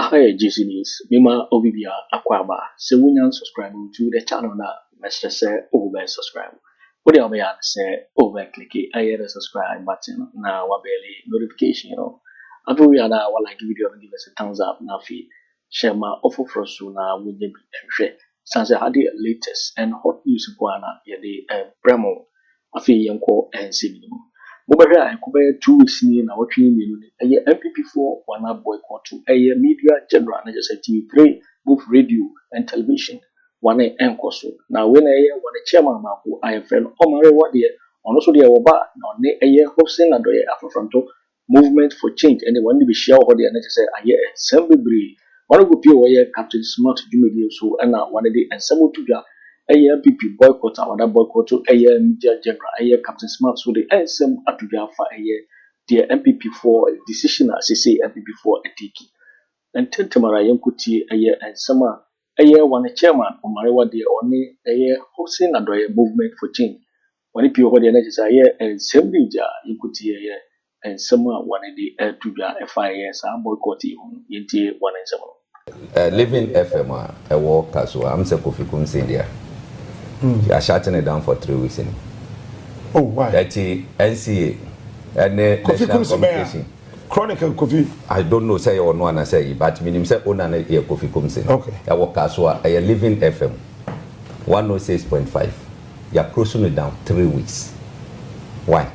Hi, GCDs. Mima Obibia Akwaba. Se wunyan subscribe to the channel na message say over subscribe. What the other say over click the subscribe button na wabeli notification. After we are now like video give us a thumbs up na fi share my offer for so na we be share. Since I had the latest and hot news kwana ya the bremo afi yanko and signal. Mobile Kuba 2 weeks na watching the NPP for one boycott to a media general and just TV3, both radio and television. One anchor so. Now when one chairman who IFL Omare Wadi on also the Oba on a Hopeson Adorye Afro movement for change and one be share what the say a year assembly. One of the Captain Smart Jubilee so and one of the ensemble to NPP boycott or boycott to media general Captain Smart so the NSM atuja for the NPP for decision as say NPP for a tiki. And tentamara yankuti and summer one chairman or Marewa de only Hopeson Adorye movement for change. One people the next and assembly yankuti and summer one of the tuja FIS boycott yenti 1 and 7. Living FM a walk as well. I'm saying Kofi India. You are shutting it down for 3 weeks. Oh, why? That's NCA and National Communication. Chronicle Kofi. I don't know say or no one say, but minimum say OnuaTV Kofi Kumsin. Okay. I walk as well. I Living FM 106.5. You are closing it down 3 weeks. Why?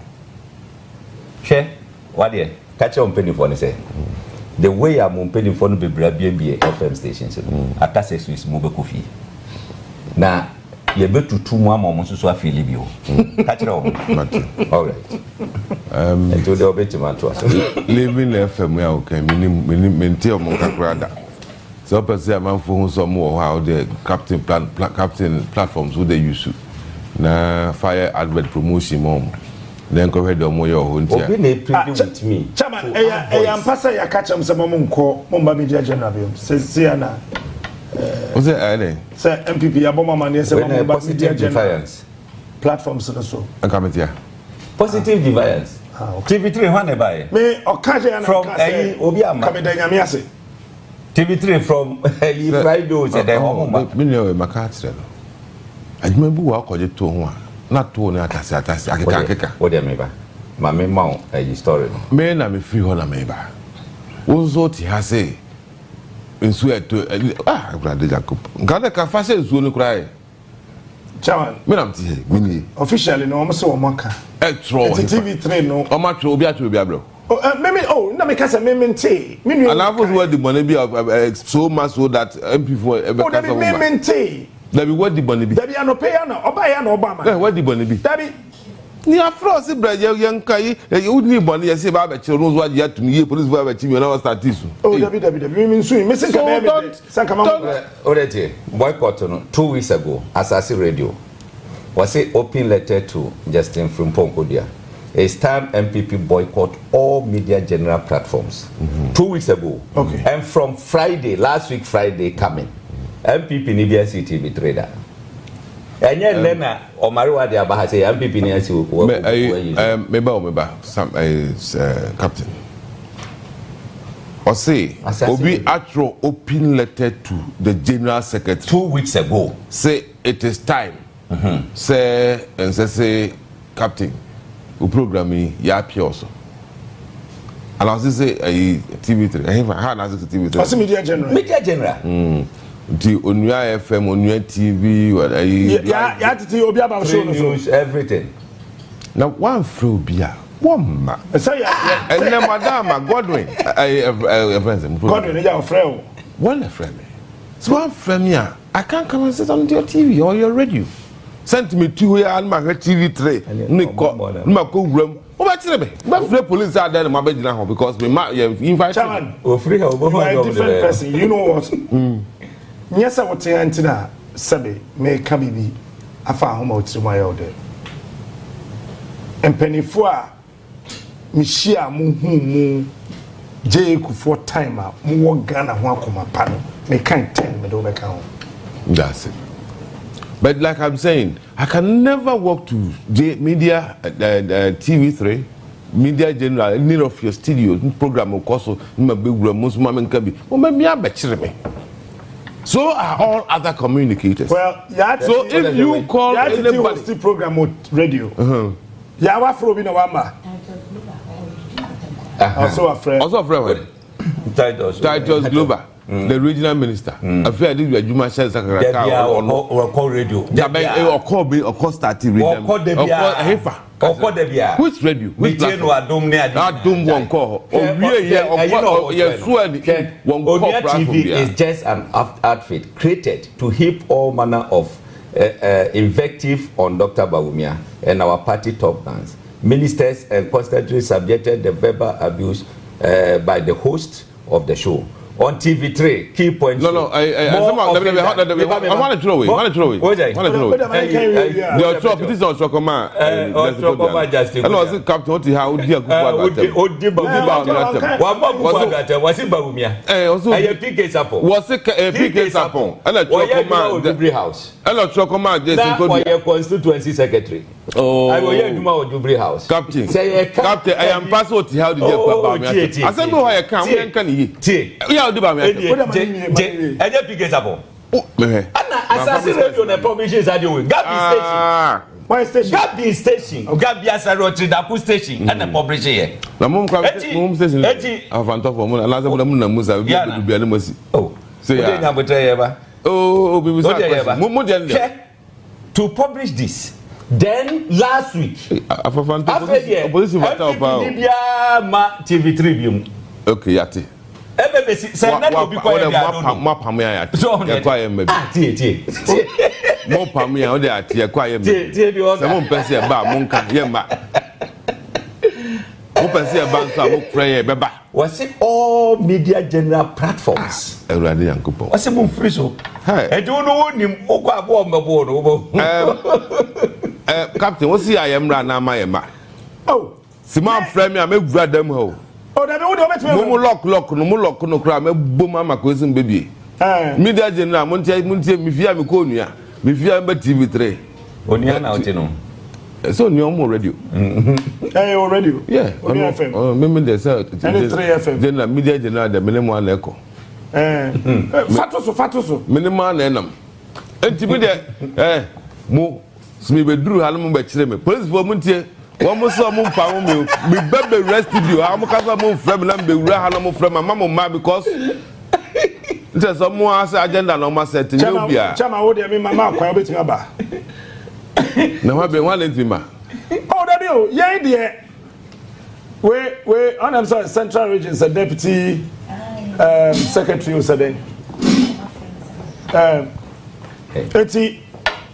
Share what there? Catch on penny for say. The way I'm paying for no be BNB FM stations. After 6 weeks, move Kofi. Now. You better 2 more moments so I feel you. Catch it all. All right. And to the obey matter. Living FM, okay, maintain mon caprada. So, per se, I'm for some more how the captain platforms who they use to. Na fire advert promotion, mom. Then go ahead on your own. Open a preview with me. Chairman, I am passing a catch some monko, Mumba Media General. Says Siana. What's it? Sir, MPP, Aboma Mania, positive defiance platforms so. I come here. Positive defiance. TV3 one by me occasion from Obiama. TV3 from Friday said the home. Me know Makati. I remember what I called to one. Not to na atase akeka. What dey meba? Ma me ma a story. Me na me free hola meba. Wonzo ti ha say nsu eto Kweku Jacob ngade ka fa se nsu no krai chairman me nam ti me ni officially no so o maka TV3 no o ma tro obi atro obi abro na me kasa me mente me nu alafo so the money be so much so that MP for ever kasa me mente that be what the money be that be no pay na oba ya na oba ma what the money be that be ni afro si braje yankai you need money you say ba be chiro no so ya tumi ye police ba be chimi na start this me nsu me say come me sanka ma already boycott no 2 weeks ago Asase Radio was a open letter to Justin Frimpong. It's time MPP boycott all media general platforms 2 weeks ago. Okay. And from Friday, last week Friday coming, MPP Nibia TV trader. And yet Lena or Mariwa de Abaha say MPP Niasi meba some captain. Or say Obi Atro open letter to the general secretary 2 weeks ago. Say it is time. Say and say captain who programming ya also. And I say TV3. I have TV3. What's media general? Media general. The Onua FM, OnuaTV, what yeah, Obi about show news, everything. Now one flow beer, one ma. Say and then Madame Godwin, Godwin, your friend. One friend. So one friend here, I can't come and sit on your TV or your radio. Send me to here and my TV3. Nico, room. Oh, that's it. But police are there in my bed now because we might invite Chairman. You are a different person. You know what? Yes, I would say Antina Sabe may come be a far home out to my order. And penny for Mishia Muhu J. for timer, more Ghana, Wakuma panel, may can't tell me over count. That's it. But like I'm saying, I can never walk to media TV3, media general need of your studio program also my big most man can be so are all other communicators. Well, so if you call anybody the program on radio, yeah, what from in Wama? Also a friend. Titles Global. The regional minister. I feel I did your Juma Shell Sakara or call radio. Or call starting region. Which radio? Which Doom won't call. OnuaTV is just an outfit created to heap all manner of invective on Dr. Bawumia and our party top guns. Ministers and constantly subjected the verbal abuse by the host of the show. On TV3, key points. No, I want to throw away. The authority is on Sokoma. And also Captain how dear Akufo-Addo was it Bawumia? Also, I PK Sapon. Was it PK Sapon? And a Jubilee House. And a Sokoma, just constituency secretary. Oh, I will hear you Jubilee House. Captain, I am password. How did you I said, no, I can't. Can you? Yeah, do I PK Sapon. Assassinate on the provisions are doing. Gabi station. Gabi Asaroti Dapu station and the publisher here. The mom station. I've on top of one. Another one Musa will be animals. Oh, so to publish this. Then last week, Afriyie TV3. Okay, Yati. Was it all media general platforms? Was it free so? I don't know him. Captain, what's the I am Rana Mayama? Oh, Simon Frame, I make grad them ho. Oh, that would have no lock, no crime, boom, my cousin baby. Media general, Monte, Mifia, Miconia, Mifia, TV3. Onia, it's on your more radio. Hey, already? Yeah, remember there's a 3 FM. General, media general, the minimum echo. Fatoso, minimum enum. And to me, there, mo. Me be drew halum be kire me police for muntie wo mo so mo pa mo me bebe rest studio am ka so mo frame na be wura halum frame mama ma because nte so mo asa agenda no ma set ni obia chama wo de me mama akwa obetin aba na wa be wan ntima oh daddy o yen de we on am sorry central region a deputy secretary said eti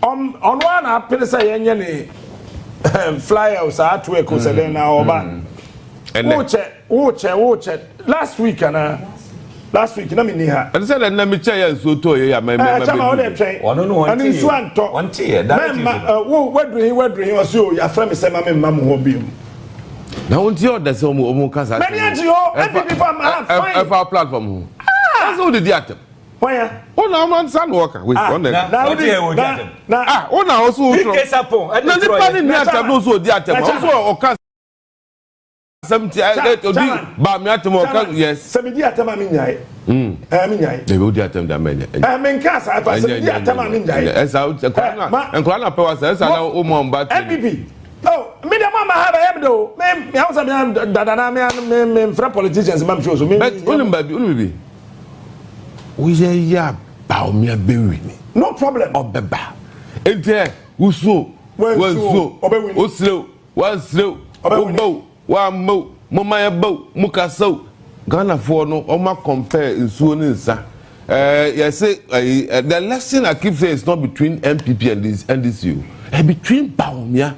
on one appeal say yenye flyers are to echo say na oba wo last week na me ni ha and said na me chair so to ya me chama wo de twen ono no and nsu anto one tier that wo wadruhin o so ya fra me say ma me mam ho bi na wonti order say o kasa me ni aji o NPP for ma fine for platform that's all the diatem. Why? Oh, no, man, son worker. Wait, one day. Now, also. PK Sapon. And the planning near also diatem. Also, or 70. Yes. 70 atama minyai. Minyai. They will diatem that many. I mean, Casa, I pass 70 atama minyai. As out and Krana Power says, I know Oman, but NPP. Oh, me the mama have a hebdo. Me, I was a man that from politicians, Mam shows me. Only we ya Bawumia bury me. No problem. Obeba. Ente uso. Oslo. One slow. Obo. One mo. Mama ya bo. Mukaso. Ghana for no. Oma compare in Suoninsa. Yes, the lesson I keep saying is not between NPP and this you. Between Bawumia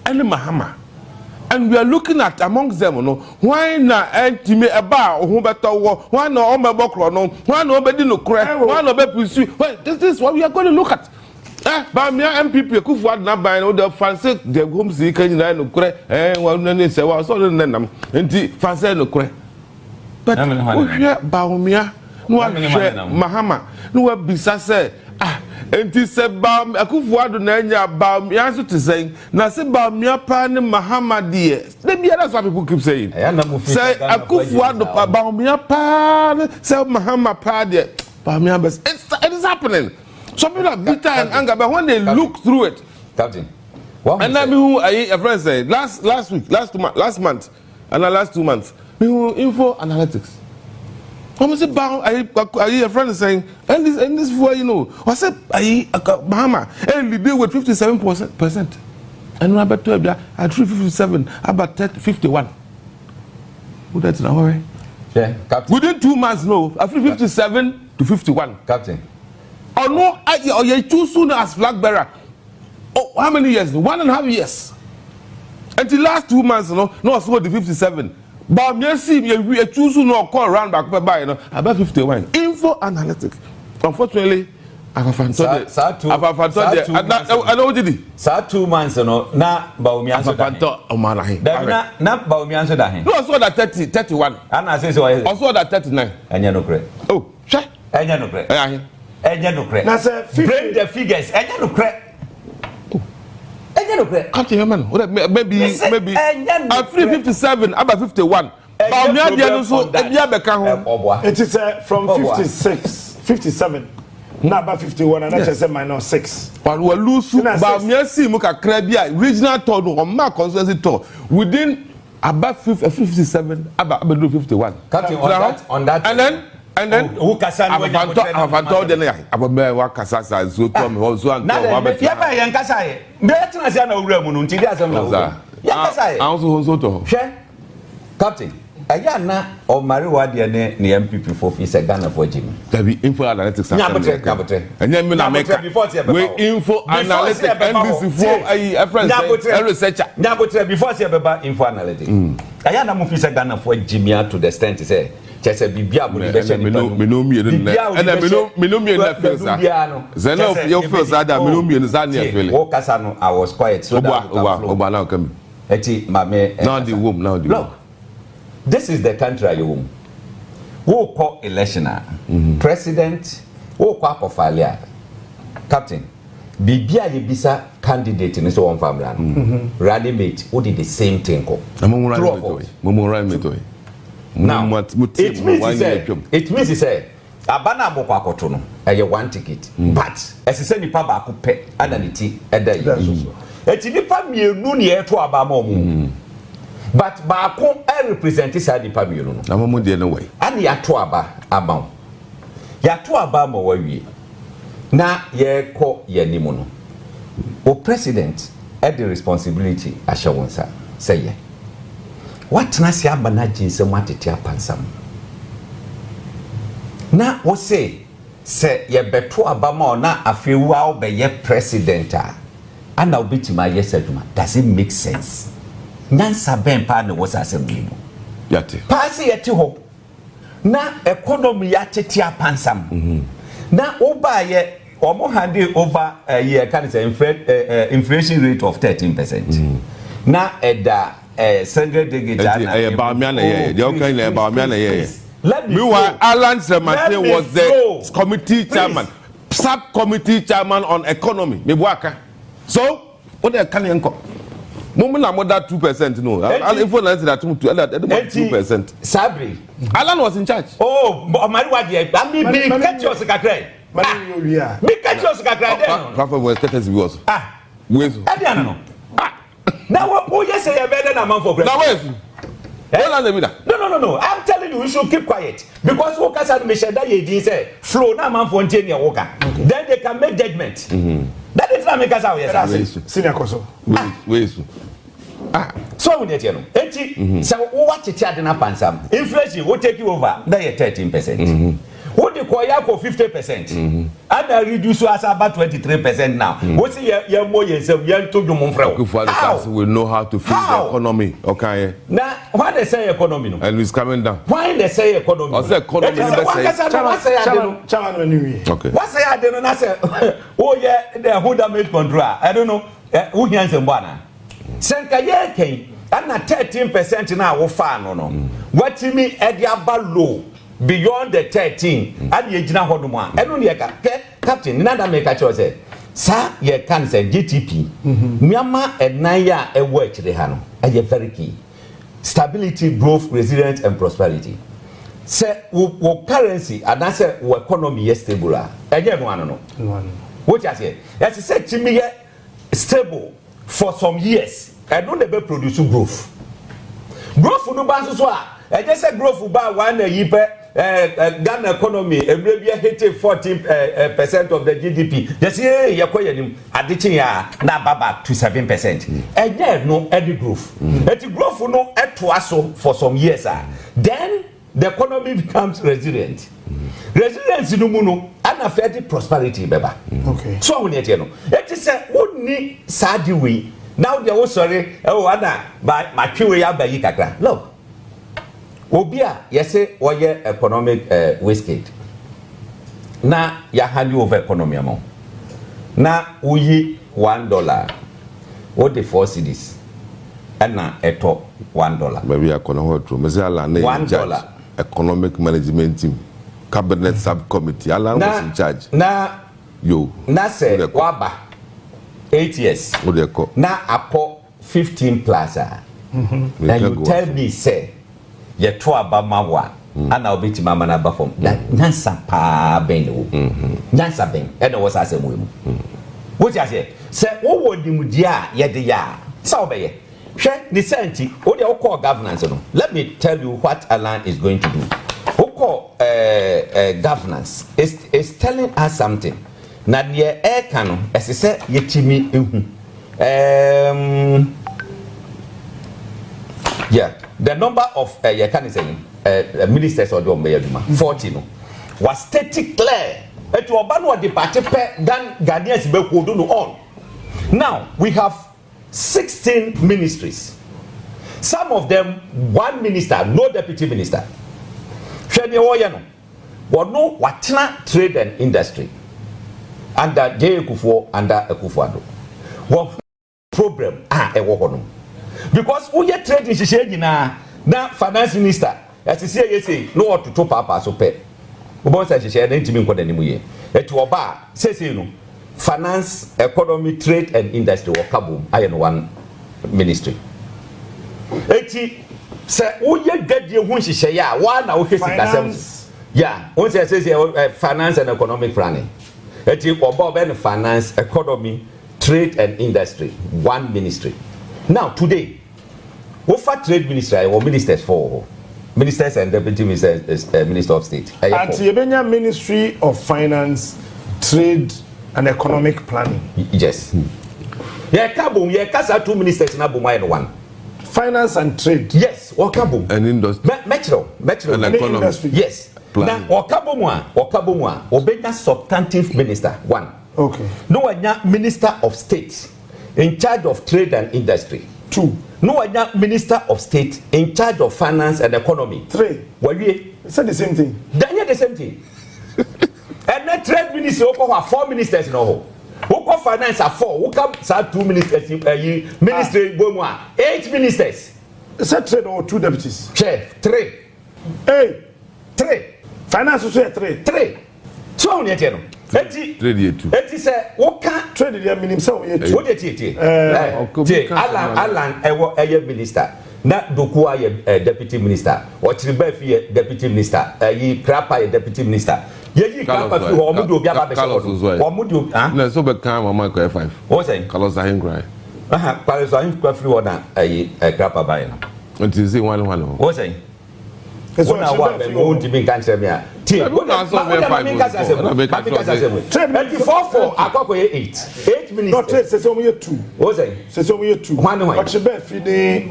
and Mahama. And we are looking at amongst them, you know, why not me about who better work, why not all my work no, why nobody no cry, why not be pursue. Well, this is what we are going to look at. But me NPP Akufo-Addo na buy no the fancy the home see can no cry, one no say was so then them, enti fancy no cry. But we hear Bawumia, no Mahama, no bisa say enti se ba Akufo-Addo na nya ba ya so to say na se Bawumia pa ne Mahama de that's what people keep saying say Akufo-Addo pa Bawumia pa say Mahama pa de Bawumia best it is happening. Some people are bitter and anger, but when they look through it, Captain, and I mean, a friend said last month, and the last 2 months, info analytics. I say, a friend is saying, and this for I said, Mahama, and we deal with 57%, and I bet at 357, about 51. Who that's now, right? Yeah, Captain. Within 2 months, no, I feel 57 to 51, Captain. Oh no, you're too soon as flag bearer. Oh, how many years? 1.5 years. Until last 2 months, no, I saw the 57. But me see me too soon no call around back by about 51. Info analytics. Unfortunately, I know what did it. Sir, 2 months no na Bawumia so that. Na Bawumia so that. No, I saw that 31. And I say so I saw that 39. Anya no credit. Oh, check. Anya no credit. Enya no credit. Bring the figures. Enya no credit. Enya no credit. Captain man, maybe at 357, about 51. Bawumia dey so ebia beka ho. It is from 57. Now about 51 and that's -6. But we lose Bawumia see mu kakra bia regional tour no ma consensus tour within about 57 about 51. Captain on that and then who kasa no afanto de na ababa wa kasa sa so to me ho so anto wa be ya ba yan kasa ye be tena sia na owura mu no nti dia asem na owura ya kasa ye an so to hwe Captain aya na o mari wa de ne NPP for fi se Ghana for Jim there info analytics nyabotre anya me na meka we info analytics NBC for ai friends researcher nyabotre before se beba info analytics aya na mo fi se Ghana for Jim to the extent say chese bibia bu be che ni me no mienu na feel sa zeno you feel sa da me no mienu sa na feel wo kasa no I was quiet so that oba na come eti mame now the womb this is the country you womb who call election president who call Akufo-Addo Captain bibia ye bisa candidate ni so one family rally mate who did the same thing ko now it means he say abana aboko akoto no eye one ticket but esese nipa ba ko pe adaniti eda yi eti nipa mienu ne eto aba ma omu but ba ko represent side nipa mienu no na momo de no way ani ato aba aba ma wawie na ye ko ye nimu no o president had the responsibility ashawonsa say ye what na si abana jinse mwatete apansam na wo se ye beto abama na afewu a obeye president ana obitima yes aduma does it make sense nansa ben pa na wo sa asem yate pass yete ho na economy ya tete apansam na oba ye omo hand over year can say inflation rate of 13% na eda single digit Bawumia na ye the okay na Bawumia na ye meanwhile Agyapong was the committee chairman subcommittee chairman on economy me buaka so what they can yanko mo na more than 2% no if one that 2% Sabri Alan was in charge oh mari wa de me catch us kakrai me catch us kakrai there Papa was catch us we so no now what you say better than man for president no I'm telling you should keep quiet because what can me share that you say flow na man for ntie ne woka then they can make judgment that is not make us yes senior koso we so we dey no enti say what tete ade na pansam inflation will take you over that 13% what they call ya for 50% and I reduce as about 23% now what see ya more yourself ya to do mon frère we know how to feed the economy okay now why they say economy no and it's coming down why they say economy I say economy chairman okay what say I don't know say oh yeah the who damage control I don't know who hears them bana senka ye ken and 13% now wo fa no what me e dia ba low beyond the 13 and you gina hodom a eno ne ka captain nada make a choice sa ye can say GTP miama enaya e work de ha no e very key stability growth resilience and prosperity say wo currency and I say wo economy is stable e no ano no what you say yes say chimi stable for some years and no dey produce growth no ban so a e just say growth ba one year Ghana economy every hit 14% of the GDP. Just say yakoyenim adichi ya na baba to 7%. Again no any growth. That growth no etwaso for some years. Then the economy becomes resilient. Resilience no muno unaffected prosperity beba. Okay. So we need no. It is a only sad way. Now they are sorry. Oh, ana my twiwe ya bayi kakra. Look. Obia yese oye economic wasted na ya hand over economy amount na uyi $1 what the 4 cedis na eto $1 maybe akona hotro mezi ala na $1 economic management team cabinet subcommittee ala was in charge na yo na se waba 8 years na apo 15 plus and you tell me say ye to abama wa ana obeti mama na ba fom nyansa pa ben wo nyansa ben e no was asem wo mu what you say wo wodi mu dia ye de ya sa obeye hwe ni senti wo de wo call governance no let me tell you what Alan is going to do wo call governance is telling us something na de e kan no esese ye timi ehu yeah, the number of ministers or 40 no was static clear. Et to obano the party than Ghanaians be on. Now we have 16 ministries. Some of them one minister, no deputy minister. Sheni Oyano. No watna trade and industry. Under Akufo under Akufo-Addo. One problem because we get trading shishegi na finance minister as you say no what to papa so pay we say shishegi na ntimi nkoda ni mu ye etu oba say no finance economy trade and industry wakabo ayen one ministry eti say we get gadie hu shishegi ya wa na wo hwesi yeah we say finance and economic planning eti oba be finance economy trade and industry one ministry. Now today, what for trade ministry or ministers for ministers and deputy ministers, minister of state? At Yebenya Ministry of Finance, Trade and Economic Planning. Yes. Yeah, kabum. Yeah, kasa 2 ministers na buma in one. Finance and trade. Yes, wakabum. And industry. Metro and economy. Industry. Yes. Now wakabumwa. Obenya substantive minister one. Okay. No one minister of state. In charge of trade and industry. 2. No one minister of state in charge of finance and economy. 3. Well, we said the same thing. Then the same thing. And the trade minister have 4 ministers no. Who call finance are 4. Who come 2 ministers? Ministry 8 ministers. Said trade or 2 deputies. Chair 3. Hey, 3. Finance also 3. 3. So on yet no. Trade 2. Eti say what can trade the minimum so yet. What it Alan ewo eye minister na doku aye deputy minister or Chibafi deputy minister yi Krapa deputy minister yi Krapa fi ho omudu obi aba be se omudu na so be kan mama ko 5 what say Carlos Ahin cry Carlos Ahin kwa fi na Krapa ba no until say one what say Ona wa be mo ntimi kan se me a tie ona so me 5 24 akoko 8 minutes no trade say omo 2 what say omo 2 but she be fi ni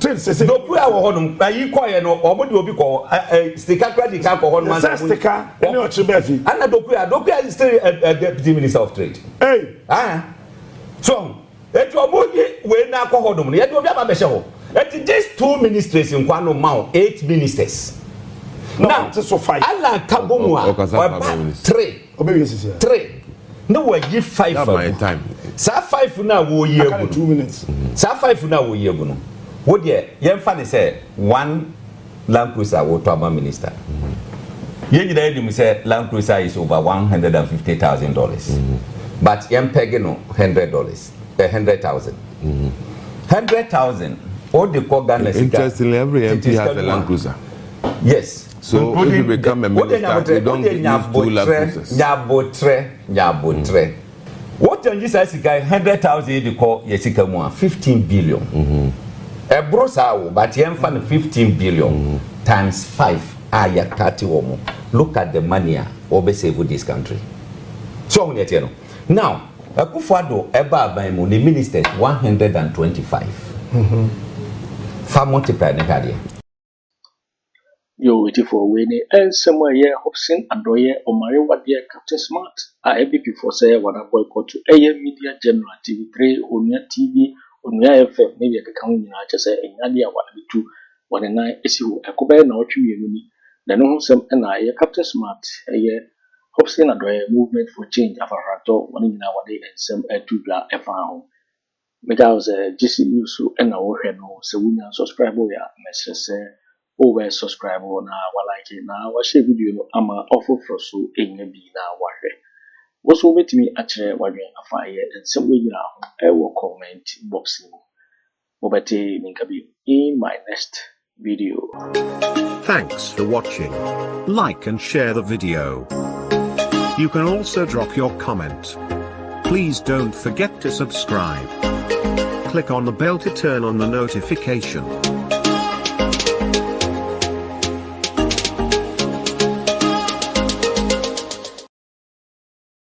trade say no put awo honum ayi koye no omo de obi ko stika credit ka ko honum man stika ene o che be fi ana dokuya is still a deputy minister of trade so etu omo we na ko honum no ye de obi aba be she ho it just 2 ministries in Kwano Mount 8 ministers. No, now, it's so 5. Allah Kabumwa, 3. No, we give 5 for my time. Sa 5 now, we year 2 minutes. Sa 5 now, we year. What ye, Yamfani say 1 land cruiser, what to minister. You know, say Land Cruiser is over $150,000. But Pegino $100, 100,000. 100,000. All the Kogan. Interestingly, every MP has a Land Cruiser. Yes. So if you become a minister, you don't use 2 Land Cruisers. What on this guy 100,000 you call Yesika Moa 15 billion. A brosa, but Yemfan 15 billion times 5 ayakati womo. Look at the money obese with this country. So now Akufo-Addo eba by the ministers 125. Far multiply the carrier. Yo, waiting for winning and somewhere here, Hopeson Adorye or Marie Captain Smart. NPP for say what a boycott to Media General TV3, OnuaTV, OnuaFM, maybe I can just say in Nadia 1 issue a Kobe now community. The no some and I Captain Smart a year Hopeson Adorye movement for change of a rato 1 in our day and some a tubla FR. Because GC News and our head no so we subscribe ya message over subscribe na like na wa share video no ama offer for so enye bi na wahwe wo so betimi a kire wadwen afaye ensem we yira ho e wo comment box ni wo bete ninka bi in my next video. Thanks for watching. Like and share the video. You can also drop your comment. Please don't forget to subscribe. Click on the bell to turn on the notification.